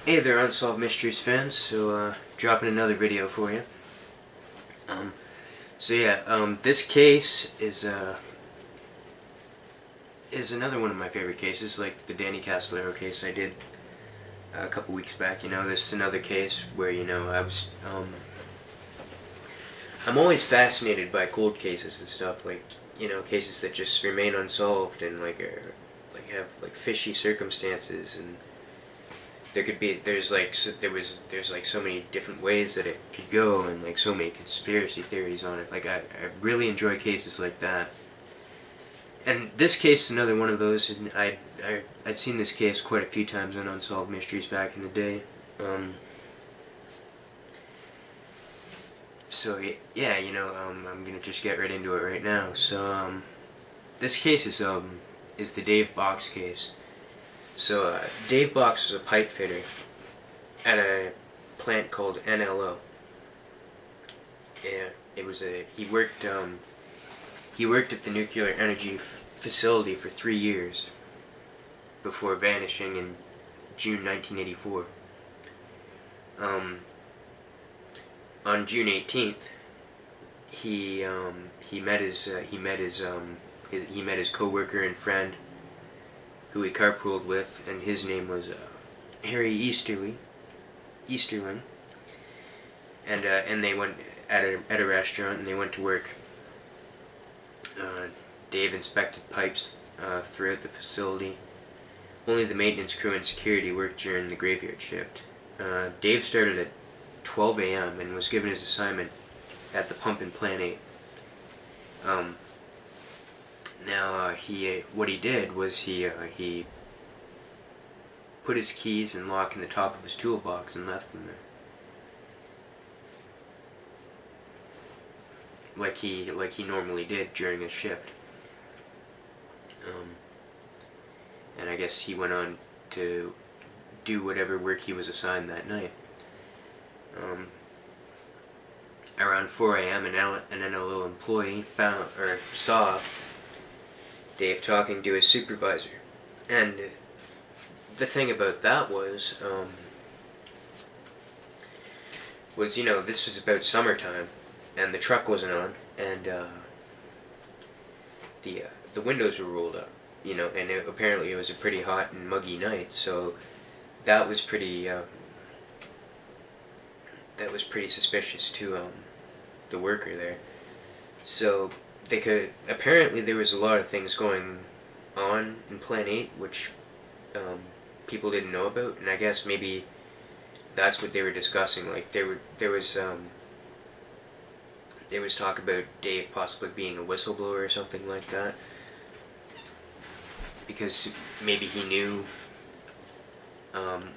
Hey there, Unsolved Mysteries fans. Dropping another video for you. This case is another one of my favorite cases, like the Danny Castellero case I did a couple weeks back. This is another case where I'm always fascinated by cold cases and stuff, like cases that just remain unsolved and have fishy circumstances, and there's so many different ways that it could go, and like so many conspiracy theories on it. I really enjoy cases like that. And this case is another one of those, and I'd seen this case quite a few times on Unsolved Mysteries back in the day. I'm gonna just get right into it right now. This case is the Dave Bocks case. Dave Bocks was a pipe fitter at a plant called NLO. Yeah, he worked at the nuclear energy facility for 3 years before vanishing in June 1984. On June 18th, he met his coworker and friend, who he carpooled with, and his name was Harry Easterling, and they went at a restaurant, and they went to work. Dave inspected pipes throughout the facility. Only the maintenance crew and security worked during the graveyard shift. Dave started at 12 a.m. and was given his assignment at the pump in Plant 8. What he did was he put his keys and lock in the top of his toolbox and left them there, like he normally did during his shift. And I guess he went on to do whatever work he was assigned that night. Around 4 a.m., an NLO employee saw Dave talking to his supervisor, and the thing about that was this was about summertime, and the truck wasn't on, and the windows were rolled up, and apparently it was a pretty hot and muggy night, so that was pretty suspicious to the worker there. So apparently there was a lot of things going on in Plant 8 which people didn't know about, and I guess maybe that's what they were discussing. Like there was talk about Dave possibly being a whistleblower or something like that, because maybe he knew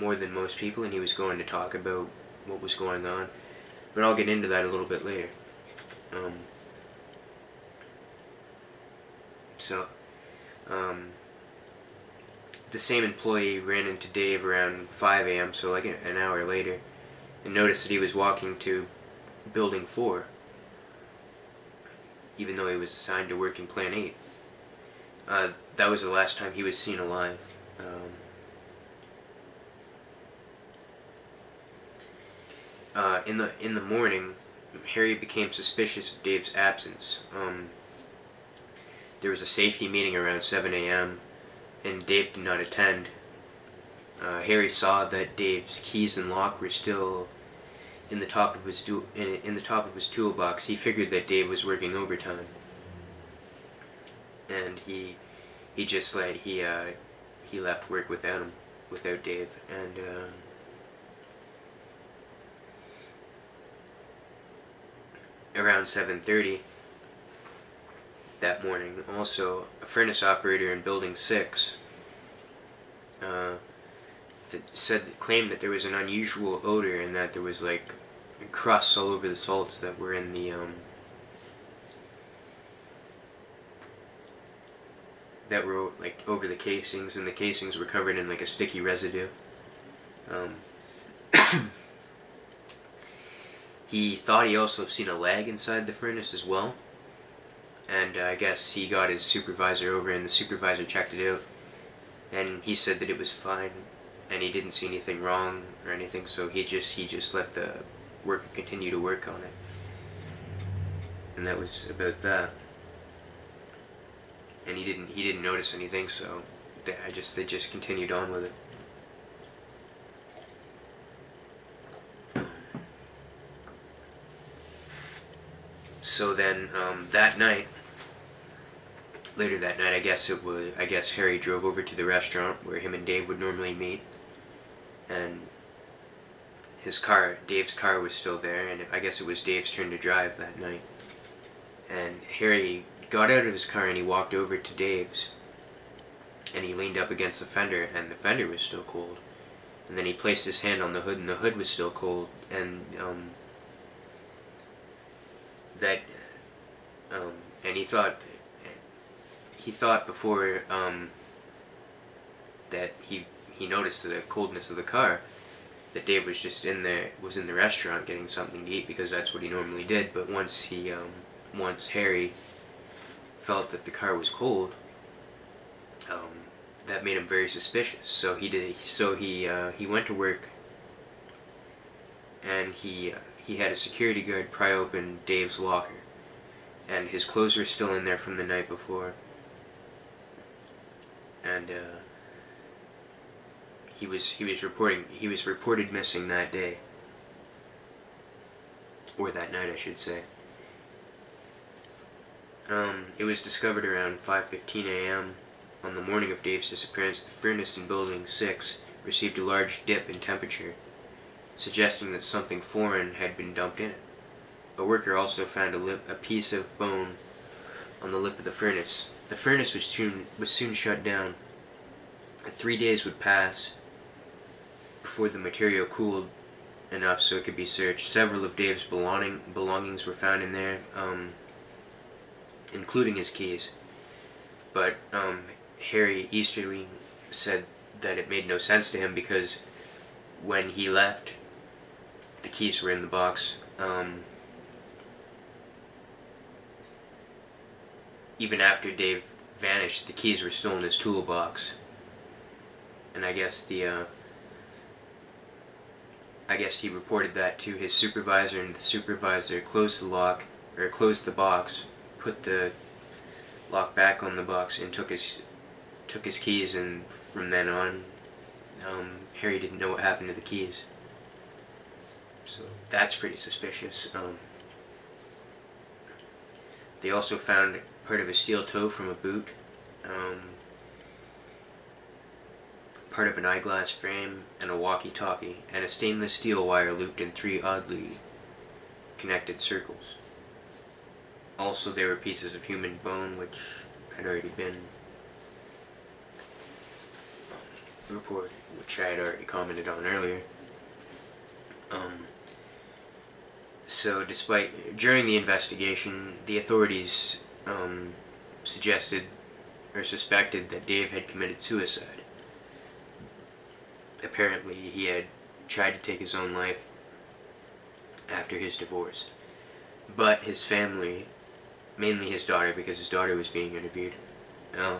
more than most people, and he was going to talk about what was going on. But I'll get into that a little bit later. The same employee ran into Dave around 5 a.m., so like an hour later, and noticed that he was walking to Building 4, even though he was assigned to work in Plant 8. That was the last time he was seen alive. In the morning, Harry became suspicious of Dave's absence. There was a safety meeting around 7 a.m. and Dave did not attend. Harry saw that Dave's keys and lock were still in the top of his toolbox. He figured that Dave was working overtime, and he left work without Dave, and around 7:30 that morning, also a furnace operator in Building 6 claimed that there was an unusual odor, and that there was like crusts all over the salts that were in the that were like over the casings, and the casings were covered in like a sticky residue. He thought he also seen a lag inside the furnace as well, and I guess he got his supervisor over, and the supervisor checked it out, and he said that it was fine. and he didn't see anything wrong or anything, so he just let the worker continue to work on it, and that was about that. And he didn't notice anything, so they just continued on with it. So then that night, later that night, I guess Harry drove over to the restaurant where him and Dave would normally meet, and Dave's car was still there, and I guess it was Dave's turn to drive that night. And Harry got out of his car and he walked over to Dave's, and he leaned up against the fender, and the fender was still cold. And then he placed his hand on the hood, and the hood was still cold, and and he thought before that he noticed the coldness of the car, that Dave was just in the restaurant getting something to eat, because that's what he normally did. But once Harry felt that the car was cold, that made him very suspicious. So he went to work, and he had a security guard pry open Dave's locker, and his clothes were still in there from the night before, and he was reported missing that day, or that night, I should say. It was discovered around 5:15 a.m. on the morning of Dave's disappearance. The furnace in Building 6 received a large dip in temperature, suggesting that something foreign had been dumped in it. A worker also found a piece of bone on the lip of the furnace. The furnace was soon shut down. 3 days would pass before the material cooled enough so it could be searched. Several of Dave's belongings were found in there, including his keys. But Harry Easterling said that it made no sense to him, because when he left, the keys were in the box. Even after Dave vanished, the keys were still in his toolbox. And I guess he reported that to his supervisor, and the supervisor closed the box, put the lock back on the box, and took his keys. And from then on, Harry didn't know what happened to the keys. So that's pretty suspicious. They also found part of a steel toe from a boot, part of an eyeglass frame, and a walkie-talkie, and a stainless steel wire looped in 3 oddly connected circles. Also, there were pieces of human bone, which had already been reported, which I had already commented on earlier. So during the investigation, the authorities suggested or suspected that Dave had committed suicide. Apparently, he had tried to take his own life after his divorce. But his family, mainly his daughter, because his daughter was being interviewed. No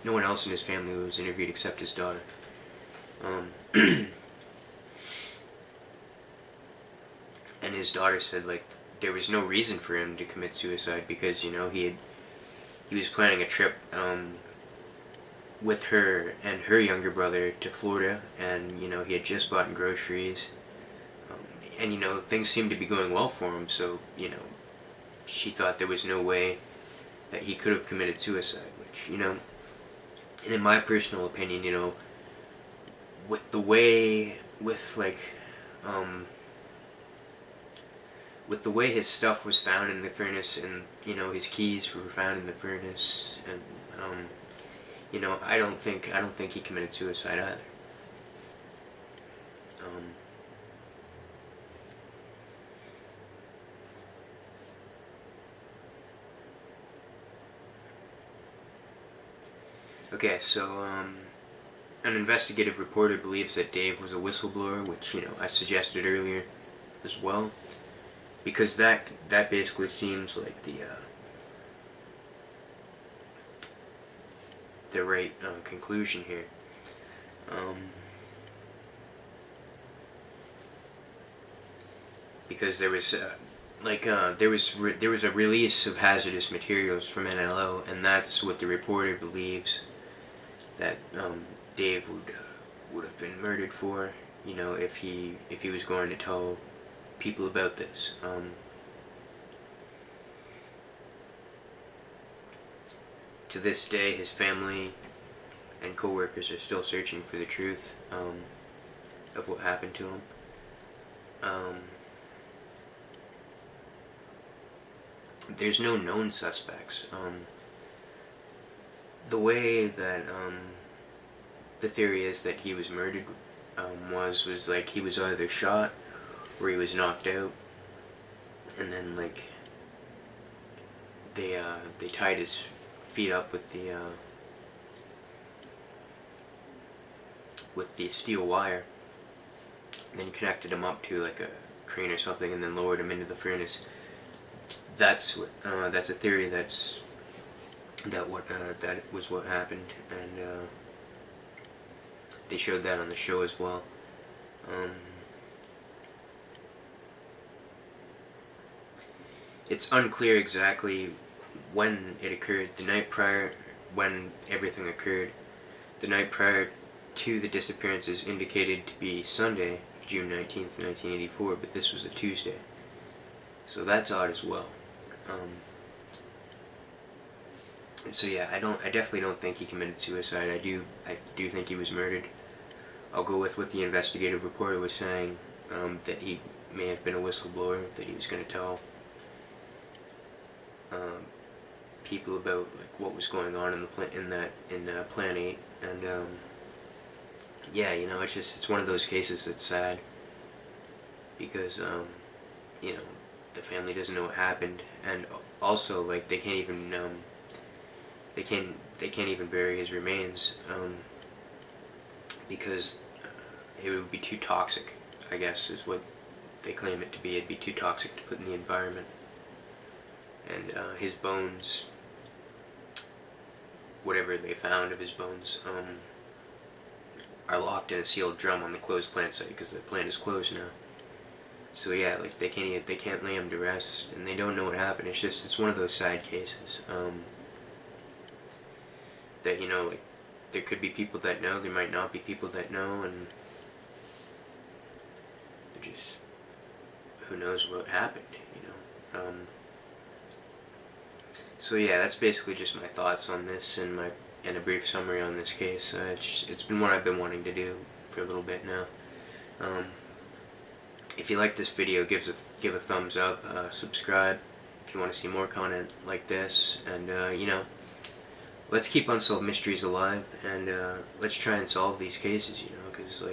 one else in his family was interviewed except his daughter. And his daughter said, like, there was no reason for him to commit suicide, because, he was planning a trip with her and her younger brother to Florida, and he had just bought groceries, and things seemed to be going well for him, so she thought there was no way that he could have committed suicide, which and in my personal opinion, with the way his stuff was found in the furnace, and his keys were found in the furnace, and I don't think he committed suicide either. Okay, so an investigative reporter believes that Dave was a whistleblower, which I suggested earlier as well, because that basically seems like the the right conclusion here. Because there was there was a release of hazardous materials from NLO, and that's what the reporter believes that Dave would have been murdered for. You know, if he was going to tell people about this. To this day, his family and co-workers are still searching for the truth of what happened to him. There's no known suspects. The way that the theory is that he was murdered was like he was either shot or he was knocked out, and then like they tied his feet up with the steel wire, and then connected him up to like a crane or something, and then lowered him into the furnace. That's a theory that was what happened, and they showed that on the show as well. It's unclear exactly when it occurred. The night prior, when everything occurred, the night prior to the disappearance is indicated to be Sunday, June 19th, 1984, but this was a Tuesday. So that's odd as well. So yeah, I definitely don't think he committed suicide. I do think he was murdered. I'll go with what the investigative reporter was saying, that he may have been a whistleblower, that he was going to tell people about like what was going on in Plan 8, and yeah, you know, it's one of those cases that's sad because you know, the family doesn't know what happened, and also like they can't even bury his remains because it would be too toxic, I guess is what they claim it to be. It'd be too toxic to put in the environment. And his bones, whatever they found of his bones, are locked in a sealed drum on the closed plant site because the plant is closed now. So yeah, like they can't lay him to rest, and they don't know what happened. It's one of those sad cases that, you know, like there could be people that know, there might not be people that know, and just who knows what happened, you know. So yeah, that's basically just my thoughts on this and a brief summary on this case. It's been what I've been wanting to do for a little bit now. If you like this video, give a thumbs up, subscribe if you want to see more content like this, and you know, let's keep unsolved mysteries alive, and let's try and solve these cases, you know, because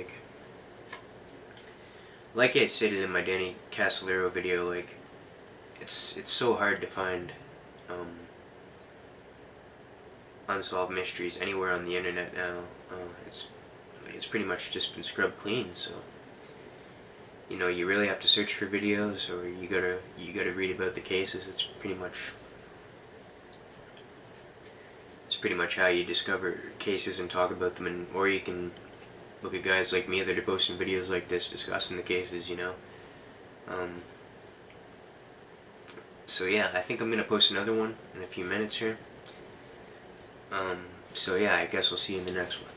like I stated in my Danny Castellero video, like it's so hard to find unsolved mysteries anywhere on the internet now. It's pretty much just been scrubbed clean, so you know, you really have to search for videos, or you gotta read about the cases. It's pretty much how you discover cases and talk about them, or you can look at guys like me that are posting videos like this discussing the cases, you know. So yeah, I think I'm gonna post another one in a few minutes here. So yeah, I guess we'll see you in the next one.